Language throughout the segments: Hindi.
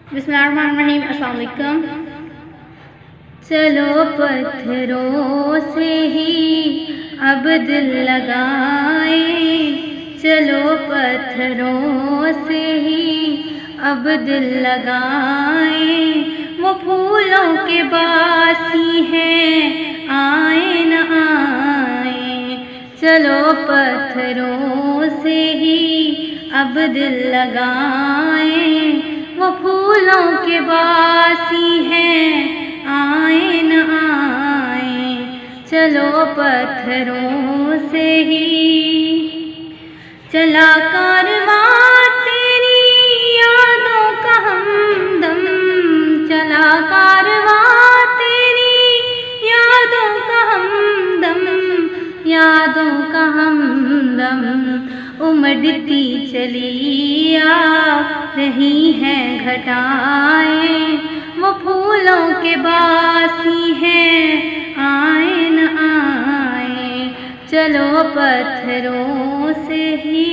बिस्मिल्लाहिर्रहमानिर्रहीम। अस्सलाम वालेकुम। चलो पत्थरों से ही अब दिल लगाए, चलो पत्थरों से ही अब दिल लगाए। वो फूलों के बासी हैं आए न आए, चलो पत्थरों से ही अब दिल लगाए। वो फूलों के बासी हैं आए न आए, चलो पत्थरों से ही। चला कारवां तेरी यादों का हमदम, चला कारवां तेरी यादों का हमदम, यादों का हमदम। उमड़ती चली आ रही हैं घटाएं, वो फूलों के बासी हैं आए न आए, चलो पत्थरों से ही।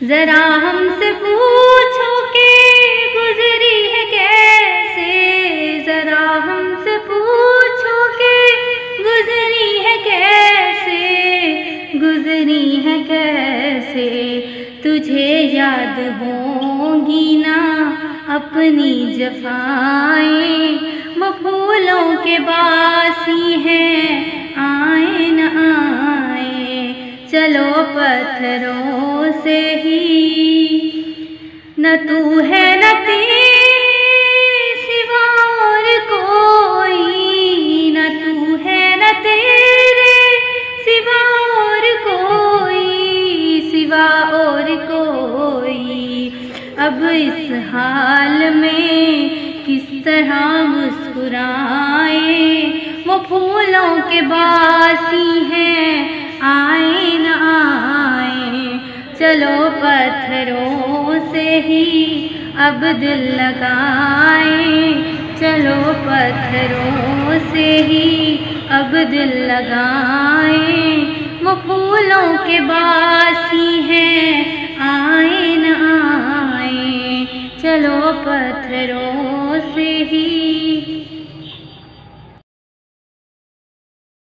जरा हमसे पूछो कि गुजरी है कैसे, जरा हमसे पूछो कि गुजरी है कैसे, गुजरी है कैसे। तुझे याद होंगी ना अपनी जफाएं, वो फूलों के बासी हैं आए न आए, चलो पत्थरों से ही। न तू है न तेरे सिवा और कोई, न तू है न तेरे सिवा और कोई, सिवा और कोई। अब इस हाल में किस तरह मुस्कुराए, वो फूलों के बासी हैं आए न आए, चलो पत्थरों से ही अब दिल लगाए, चलो पत्थरों से ही अब दिल लगाए। वो फूलों के बासी हैं आए न आए, चलो पत्थरों से ही।